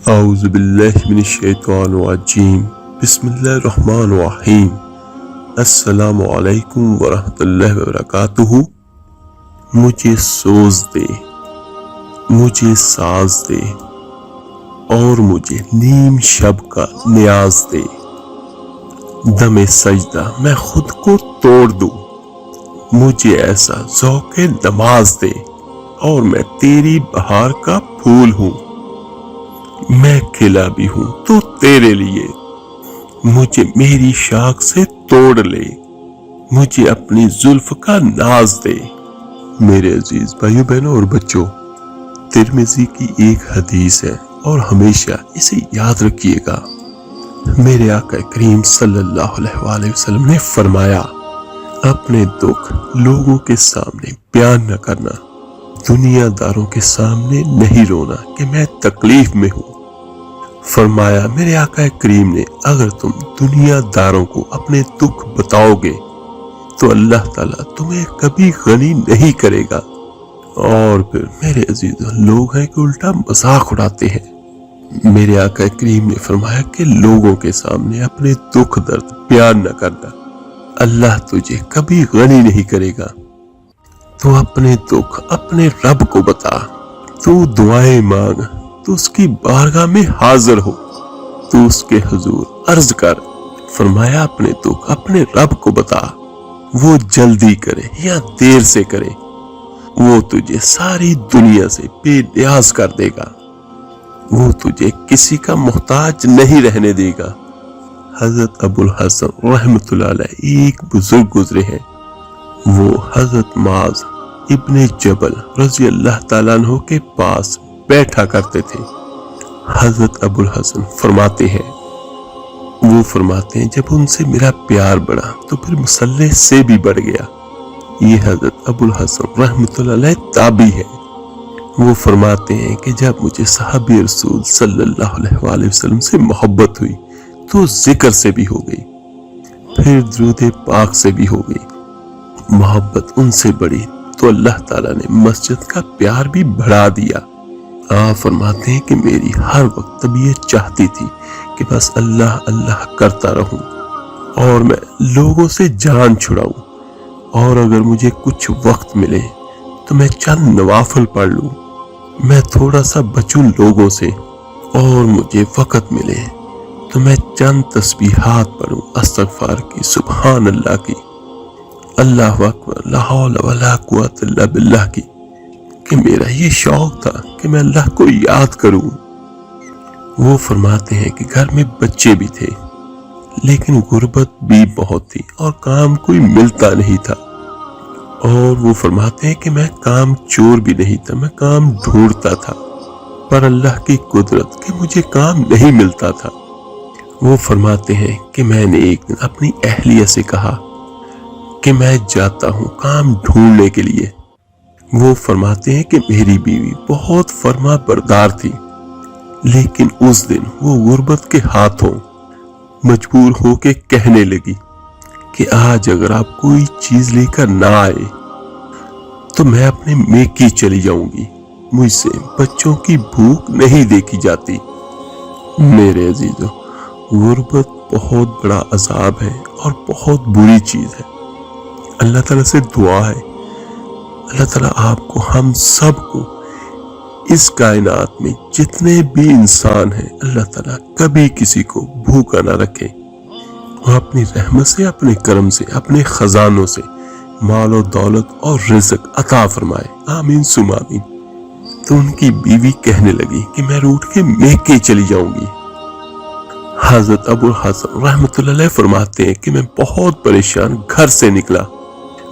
اعوذ باللہ من الشیطان الرجیم بسم اللہ الرحمن الرحیم السلام علیکم ورحمۃ اللہ وبرکاتہ۔ مجھے سوز دے، مجھے ساز دے اور مجھے نیم شب کا نیاز دے۔ دم سجدہ میں خود کو توڑ دوں، مجھے ایسا ذوق نماز دے اور میں تیری بہار کا پھول ہوں، میں کھلا بھی ہوں تو تیرے لیے۔ مجھے میری شاخ سے توڑ لے، مجھے اپنی زلف کا ناز دے۔ میرے عزیز بھائیو بہنوں اور بچوں، ترمذی کی ایک حدیث ہے اور ہمیشہ اسے یاد رکھیے گا۔ میرے آقا کریم صلی اللہ علیہ وآلہ وسلم نے فرمایا، اپنے دکھ لوگوں کے سامنے بیان نہ کرنا، دنیا داروں کے سامنے نہیں رونا کہ میں تکلیف میں ہوں۔ فرمایا میرے آقا کریم نے، اگر تم دنیا داروں کو اپنے دکھ بتاؤ گے تو اللہ تعالیٰ تمہیں کبھی غنی نہیں کرے گا۔ اور پھر میرے عزیز لوگ ہیں کہ الٹا مذاق اڑاتے ہیں۔ میرے آقا کریم نے فرمایا کہ لوگوں کے سامنے اپنے دکھ درد بیان نہ کرنا، اللہ تجھے کبھی غنی نہیں کرے گا۔ تو اپنے دکھ اپنے رب کو بتا، تو دعائیں مانگ، تو اس کی بارگاہ میں حاضر ہو، تو اس کے حضور عرض کر۔ فرمایا اپنے دکھ اپنے رب کو بتا، وہ جلدی کرے یا دیر سے کرے، وہ تجھے ساری دنیا سے بے نیاز کر دے گا، وہ تجھے کسی کا محتاج نہیں رہنے دے گا۔ حضرت ابو الحسن رحمۃ اللہ علیہ ایک بزرگ گزرے ہیں، وہ حضرت معاذ ابن جبل رضی اللہ تعالیٰ عنہ کے پاس بیٹھا کرتے تھے۔ حضرت ابو الحسن فرماتے ہیں، جب ان سے میرا پیار بڑھا تو پھر مسلح سے بھی بڑھ گیا۔ یہ حضرت ابو الحسن رحمۃ اللہ علیہ تابعی ہے۔ وہ فرماتے ہیں کہ جب مجھے صحابی رسول صلی اللہ علیہ وآلہ وسلم سے محبت ہوئی تو ذکر سے بھی ہو گئی، پھر درود پاک سے بھی ہو گئی۔ محبت ان سے بڑھی تو اللہ تعالیٰ نے مسجد کا پیار بھی بڑھا دیا۔ آپ فرماتے ہیں کہ میری ہر وقت طبیعت چاہتی تھی کہ بس اللہ اللہ کرتا رہوں اور میں لوگوں سے جان چھڑاؤں، اور اگر مجھے کچھ وقت ملے تو میں چند نوافل پڑھ لوں، میں تھوڑا سا بچوں لوگوں سے، اور مجھے وقت ملے تو میں چند تسبیحات پڑھوں، استغفار کی، سبحان اللہ کی، اللہ اکبر، لا حول ولا قوت الا باللہ کی، کہ میرا یہ شوق تھا کہ میں اللہ کو یاد کروں۔ وہ فرماتے ہیں کہ گھر میں بچے بھی تھے لیکن غربت بھی بہت تھی اور کام کوئی ملتا نہیں تھا، اور وہ فرماتے ہیں کہ میں کام چور بھی نہیں تھا، میں کام ڈھونڈتا تھا، پر اللہ کی قدرت کہ مجھے کام نہیں ملتا تھا۔ وہ فرماتے ہیں کہ میں نے ایک دن اپنی اہلیہ سے کہا کہ میں جاتا ہوں کام ڈھونڈنے کے لیے۔ وہ فرماتے ہیں کہ میری بیوی بہت فرما بردار تھی، لیکن اس دن وہ غربت کے ہاتھوں مجبور ہو کے کہنے لگی کہ آج اگر آپ کوئی چیز لے کر نہ آئے تو میں اپنے میکی چلی جاؤں گی، مجھ سے بچوں کی بھوک نہیں دیکھی جاتی۔ میرے عزیزو، غربت بہت بڑا عذاب ہے اور بہت بری چیز ہے۔ اللہ تعالیٰ سے دعا ہے، اللہ تعالیٰ آپ کو، ہم سب کو، اس کائنات میں جتنے بھی انسان ہیں، اللہ تعالیٰ کبھی کسی کو بھوکا نہ رکھے، اور اپنی رحمت سے، اپنے کرم سے، اپنے خزانوں سے مال و دولت اور رزق عطا فرمائے، آمین ثم آمین۔ تو ان کی بیوی کہنے لگی کہ میں روٹ کے میکے چلی جاؤں گی۔ حضرت ابو الحسن رحمۃ اللہ علیہ فرماتے ہیں کہ میں بہت پریشان گھر سے نکلا،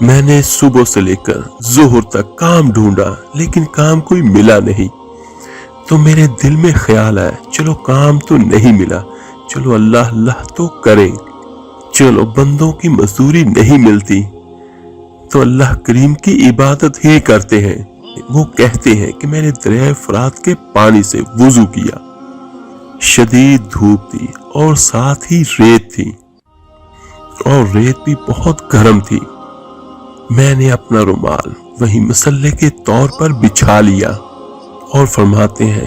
میں نے صبح سے لے کر ظہر تک کام ڈھونڈا لیکن کام کوئی ملا نہیں۔ تو میرے دل میں خیال آیا، چلو کام تو نہیں ملا، چلو اللہ اللہ تو کریں، چلو بندوں کی مزدوری نہیں ملتی تو اللہ کریم کی عبادت ہی کرتے ہیں۔ وہ کہتے ہیں کہ میں نے دریائے فرات کے پانی سے وضو کیا، شدید دھوپ تھی اور ساتھ ہی ریت تھی، اور ریت بھی بہت گرم تھی۔ میں نے اپنا رومال وہی مسلح کے طور پر بچھا لیا، اور فرماتے ہیں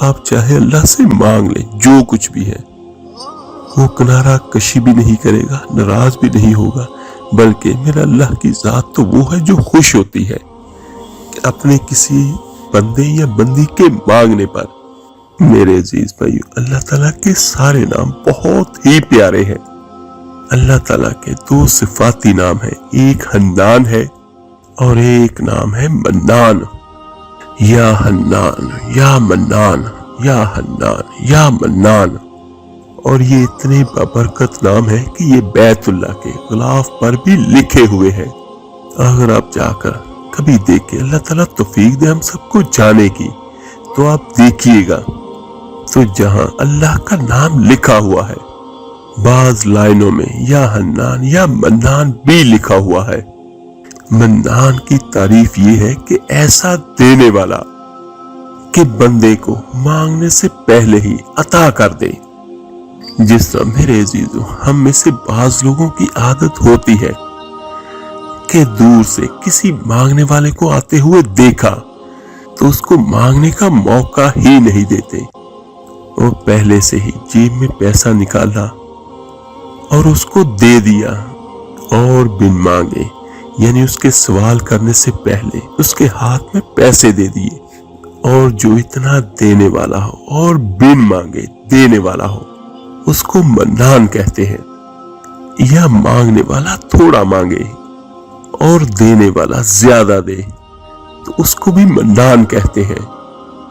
آپ چاہے اللہ سے مانگ لیں جو کچھ بھی ہے، وہ کنارہ کشی بھی نہیں کرے گا، ناراض بھی نہیں ہوگا، بلکہ میرا اللہ کی ذات تو وہ ہے جو خوش ہوتی ہے کہ اپنے کسی بندے یا بندی کے مانگنے پر۔ میرے عزیز بھائیو، اللہ تعالیٰ کے سارے نام بہت ہی پیارے ہیں۔ اللہ تعالیٰ کے 2 صفاتی نام ہیں، ایک حنان ہے اور ایک نام ہے منان۔ یا حنان یا منان، یا حنان یا منان۔ اور یہ اتنے بابرکت نام ہیں کہ یہ بیت اللہ کے غلاف پر بھی لکھے ہوئے ہیں۔ اگر آپ جا کر کبھی دیکھیں، اللہ تعالیٰ توفیق دے ہم سب کو جانے کی، تو آپ دیکھیے گا تو جہاں اللہ کا نام لکھا ہوا ہے، بعض لائنوں میں یا حنان یا منان بھی لکھا ہوا ہے۔ منان کی تعریف یہ ہے کہ ایسا دینے والا کہ بندے کو مانگنے سے پہلے ہی عطا کر دے۔ جس طرح میرے عزیزوں، ہم میں سے بعض لوگوں کی عادت ہوتی ہے کہ دور سے کسی مانگنے والے کو آتے ہوئے دیکھا تو اس کو مانگنے کا موقع ہی نہیں دیتے، وہ پہلے سے ہی جیب میں پیسہ نکالا اور اس کو دے دیا، اور بن مانگے یعنی اس کے سوال کرنے سے پہلے اس کے ہاتھ میں پیسے دے دیے۔ اور جو اتنا دینے والا ہو اور بن مانگے دینے والا ہو، اس کو منان کہتے ہیں۔ یا مانگنے والا تھوڑا مانگے اور دینے والا زیادہ دے تو اس کو بھی منان کہتے ہیں۔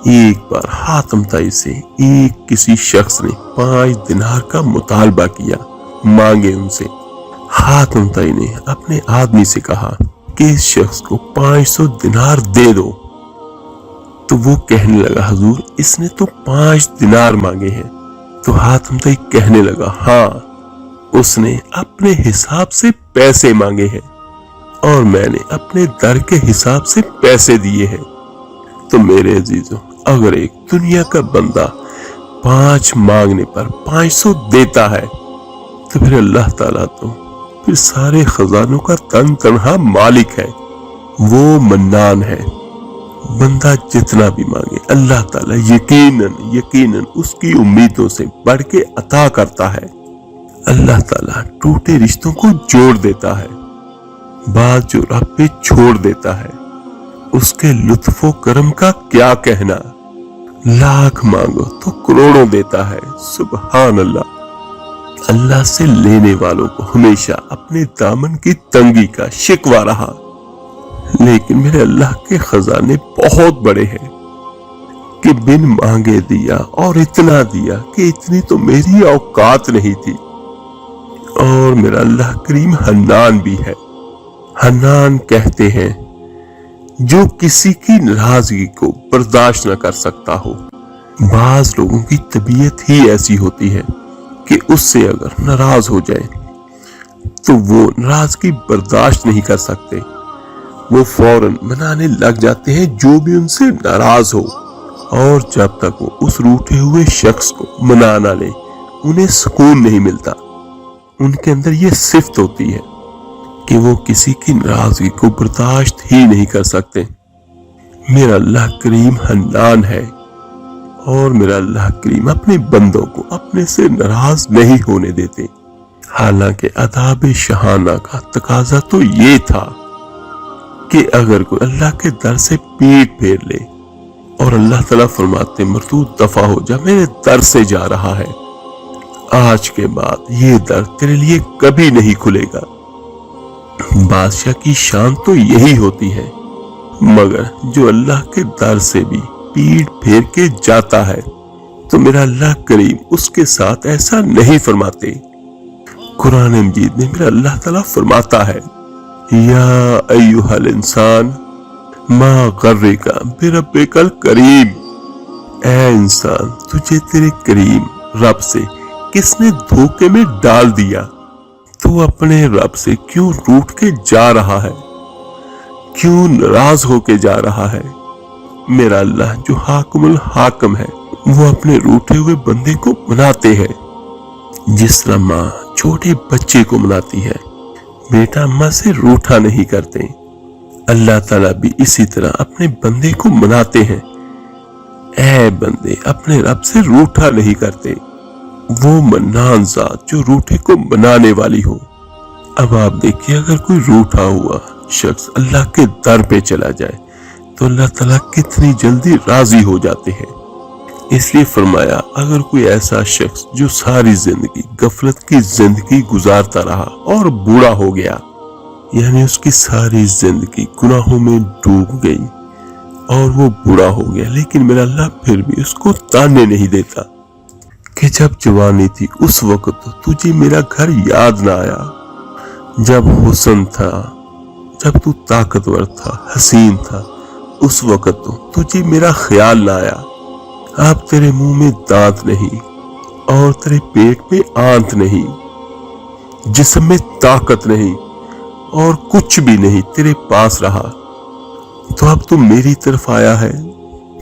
ایک بار حاتم طائی سے ایک کسی شخص نے 5 دینار کا مطالبہ کیا، مانگے ان سے۔ حاتم طائی نے اپنے آدمی سے کہا کہ اس شخص کو 500 دینار دے دو، تو وہ کہنے لگا حضور اس نے تو 5 دینار مانگے ہیں۔ تو حاتم طائی کہنے لگا ہاں، اس نے اپنے حساب سے پیسے مانگے ہیں اور میں نے اپنے در کے حساب سے پیسے دیے ہیں۔ تو میرے عزیزوں، اگر ایک دنیا کا بندہ 5 مانگنے پر 500 دیتا ہے تو پھر اللہ تعالیٰ تو پھر سارے خزانوں کا تنہا مالک ہے، وہ منان ہے۔ بندہ جتنا بھی مانگے اللہ تعالیٰ یقیناً اس کی امیدوں سے بڑھ کے عطا کرتا ہے۔ اللہ تعالیٰ ٹوٹے رشتوں کو جوڑ دیتا ہے، بات جو رب پہ چھوڑ دیتا ہے، اس کے لطف و کرم کا کیا کہنا۔ لاکھ مانگو تو کروڑوں دیتا ہے، سبحان اللہ۔ اللہ سے لینے والوں کو ہمیشہ اپنے دامن کی تنگی کا شکوہ رہا، لیکن میرے اللہ کے خزانے بہت بڑے ہیں کہ بن مانگے دیا، اور اتنا دیا کہ اتنی تو میری اوقات نہیں تھی۔ اور میرا اللہ کریم حنان بھی ہے۔ حنان کہتے ہیں جو کسی کی ناراضگی کو برداشت نہ کر سکتا ہو۔ بعض لوگوں کی طبیعت ہی ایسی ہوتی ہے کہ اس سے اگر ناراض ہو جائے تو وہ ناراضگی برداشت نہیں کر سکتے، وہ فوراً منانے لگ جاتے ہیں جو بھی ان سے ناراض ہو، اور جب تک وہ اس روٹھے ہوئے شخص کو منا نہ لے انہیں سکون نہیں ملتا۔ ان کے اندر یہ صفت ہوتی ہے کہ وہ کسی کی ناراضگی کو برداشت ہی نہیں کر سکتے۔ میرا اللہ کریم حنان ہے، اور میرا اللہ کریم اپنے بندوں کو اپنے سے ناراض نہیں ہونے دیتے۔ حالانکہ آداب شاہانہ کا تقاضا تو یہ تھا کہ اگر کوئی اللہ کے در سے پیٹ پھیر لے اور اللہ تعالیٰ فرماتے مردود دفع ہو جا، میرے در سے جا رہا ہے، آج کے بعد یہ در تیرے لیے کبھی نہیں کھلے گا۔ بادشاہ کی شان تو یہی ہوتی ہے، مگر جو اللہ کے در سے بھی پیٹ پھیر کے جاتا ہے تو میرا اللہ کریم اس کے ساتھ ایسا نہیں فرماتے۔ قرآن مجید میں میرا اللہ تعالیٰ فرماتا ہے یا ایھا الانسان ما غرک بربک الکریم، اے انسان تجھے تیرے کریم رب سے کس نے دھوکے میں ڈال دیا؟ تو اپنے رب سے کیوں روٹھ کے جا رہا ہے، کیوں ناراض ہو کے جا رہا ہے؟ میرا اللہ جو حاکم الحاکم ہے وہ اپنے روٹھے ہوئے بندے کو مناتے ہیں، جس طرح ماں چھوٹے بچے کو مناتی ہے، بیٹا ماں سے روٹھا نہیں کرتے۔ اللہ تعالیٰ بھی اسی طرح اپنے بندے کو مناتے ہیں، اے بندے اپنے رب سے روٹھا نہیں کرتے، وہ منان ذات جو روٹھے کو منانے والی ہو۔ اب آپ دیکھیے اگر کوئی روٹھا ہوا شخص اللہ کے در پہ چلا جائے تو اللہ تعالیٰ کتنی جلدی راضی ہو جاتے ہیں۔ اس لیے فرمایا اگر کوئی ایسا شخص جو ساری زندگی غفلت کی زندگی گزارتا رہا اور بوڑھا ہو گیا، یعنی اس کی ساری زندگی گناہوں میں ڈوب گئی اور وہ بوڑھا ہو گیا، لیکن میرا اللہ پھر بھی اس کو تانے نہیں دیتا کہ جب جوانی تھی اس وقت تو تجھے میرا گھر یاد نہ آیا، جب حسن تھا، جب تو طاقتور تھا، حسین تھا، اس وقت تو تجھے میرا خیال نہ آیا۔ اب تیرے منہ میں دانت نہیں اور تیرے پیٹ میں آنت نہیں، جسم میں طاقت نہیں اور کچھ بھی نہیں تیرے پاس رہا، تو اب تو میری طرف آیا ہے۔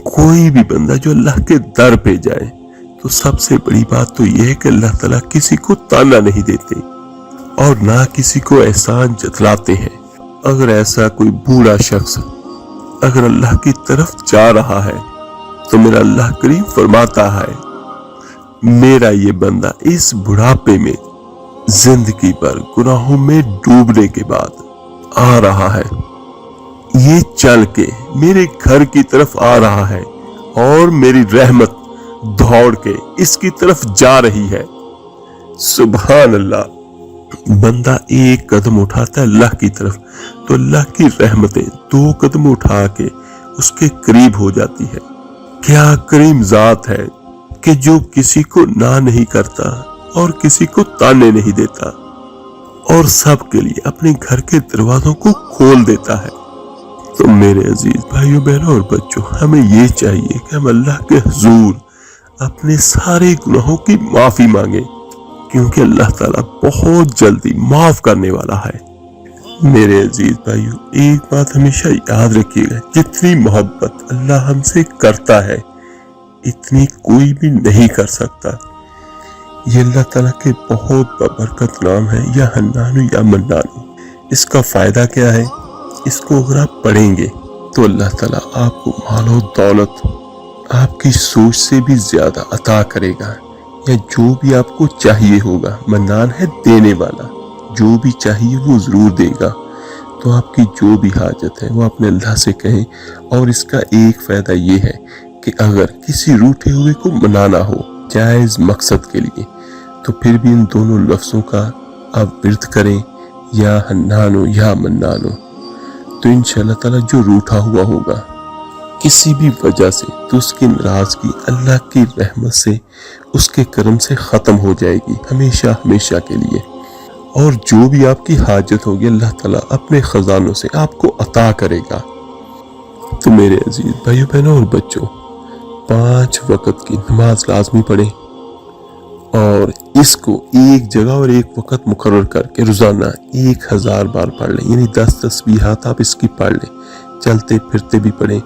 کوئی بھی بندہ جو اللہ کے در پہ جائے تو سب سے بڑی بات تو یہ ہے کہ اللہ تعالیٰ کسی کو تانا نہیں دیتے اور نہ کسی کو احسان جتلاتے ہیں۔ اگر ایسا کوئی بوڑھا شخص اگر اللہ کی طرف جا رہا ہے تو میرا اللہ کریم فرماتا ہے میرا یہ بندہ اس بڑھاپے میں زندگی بھر گناہوں میں ڈوبنے کے بعد آ رہا ہے، یہ چل کے میرے گھر کی طرف آ رہا ہے اور میری رحمت دوڑ کے اس کی طرف جا رہی ہے۔ سبحان اللہ، بندہ ایک قدم اٹھاتا ہے اللہ کی طرف تو اللہ کی رحمتیں 2 قدم اٹھا کے اس کے قریب ہو جاتی ہے۔ کیا کریم ذات ہے کہ جو کسی کو نہ نہیں کرتا اور کسی کو تانے نہیں دیتا اور سب کے لیے اپنے گھر کے دروازوں کو کھول دیتا ہے۔ تو میرے عزیز بھائیوں بہنوں اور بچوں، ہمیں یہ چاہیے کہ ہم اللہ کے حضور اپنے سارے گناہوں کی معافی مانگیں، کیونکہ اللہ تعالیٰ بہت جلدی معاف کرنے والا ہے۔ میرے عزیز بھائیوں، ایک بات ہمیشہ یاد رکھیے گا، جتنی محبت اللہ ہم سے کرتا ہے اتنی کوئی بھی نہیں کر سکتا۔ یہ اللہ تعالیٰ کے بہت بابرکت نام ہے، یا حنان یا منان۔ اس کا فائدہ کیا ہے؟ اس کو اگر آپ پڑھیں گے تو اللہ تعالیٰ آپ کو مال و دولت آپ کی سوچ سے بھی زیادہ عطا کرے گا، یا جو بھی آپ کو چاہیے ہوگا۔ منان ہے دینے والا، جو بھی چاہیے وہ ضرور دے گا۔ تو آپ کی جو بھی حاجت ہے وہ اپنے اللہ سے کہیں۔ اور اس کا ایک فائدہ یہ ہے کہ اگر کسی روٹھے ہوئے کو منانا ہو جائز مقصد کے لیے تو پھر بھی ان دونوں لفظوں کا آپ ورد کریں، یا حنانو یا منانو، تو انشاءاللہ تعالیٰ جو روٹھا ہوا ہوگا کسی بھی وجہ سے تو اس کی ناراضگی اللہ کی رحمت سے، اس کے کرم سے ختم ہو جائے گی ہمیشہ ہمیشہ کے لیے۔ اور جو بھی آپ کی حاجت ہوگی اللہ تعالیٰ اپنے خزانوں سے آپ کو عطا کرے گا۔ تو میرے عزیز بھائیوں بہنوں اور بچوں، 5 وقت کی نماز لازمی پڑھیں اور اس کو ایک جگہ اور ایک وقت مقرر کر کے روزانہ 1000 بار پڑھ لیں، یعنی 10 تسبیحات آپ اس کی پڑھ لیں، چلتے پھرتے بھی پڑھیں۔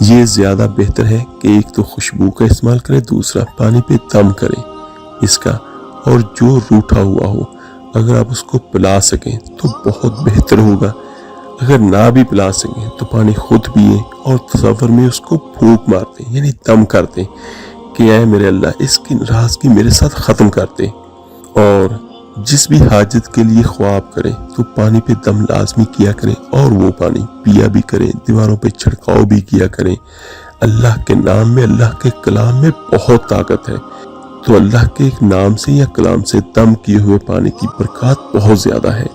یہ زیادہ بہتر ہے کہ ایک تو خوشبو کا استعمال کریں، دوسرا پانی پہ دم کریں اس کا۔ اور جو روٹھا ہوا ہو اگر آپ اس کو پلا سکیں تو بہت بہتر ہوگا، اگر نہ بھی پلا سکیں تو پانی خود پیئیں اور تصور میں اس کو پھونک مار دیں، یعنی دم کر دیں کہ اے میرے اللہ اس کی ناراضگی میرے ساتھ ختم کر دیں۔ اور جس بھی حاجت کے لیے خواب کریں تو پانی پہ دم لازمی کیا کریں، اور وہ پانی پیا بھی کریں، دیواروں پہ چھڑکاؤ بھی کیا کریں۔ اللہ کے نام میں، اللہ کے کلام میں بہت طاقت ہے، تو اللہ کے ایک نام سے یا کلام سے دم کیے ہوئے پانی کی برکات بہت زیادہ ہے۔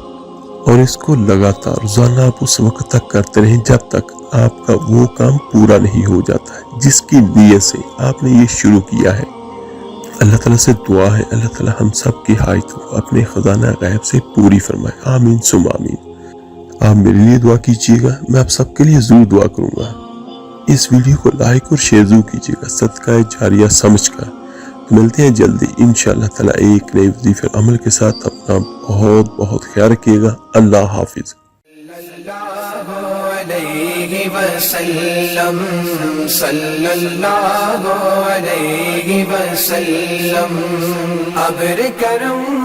اور اس کو لگاتار روزانہ آپ اس وقت تک کرتے رہیں جب تک آپ کا وہ کام پورا نہیں ہو جاتا ہے جس کی نیت سے آپ نے یہ شروع کیا ہے۔ اللہ تعالیٰ سے دعا ہے اللہ تعالیٰ ہم سب کی حاجت کو اپنے خزانہ غیب سے پوری فرمائے، آمین ثم آمین۔ آپ میرے لیے دعا کیجیے گا، میں آپ سب کے لیے ضرور دعا کروں گا۔ اس ویڈیو کو لائک اور شیئر ضرور کیجیے گا صدقہ جاریہ سمجھ کر۔ ملتے ہیں جلدی انشاءاللہ تعالیٰ ایک نئی وظیفہ عمل کے ساتھ۔ اپنا بہت بہت خیال رکھیے گا۔ اللہ حافظ۔ صلی اللہ علیہ وسلم ابر کرم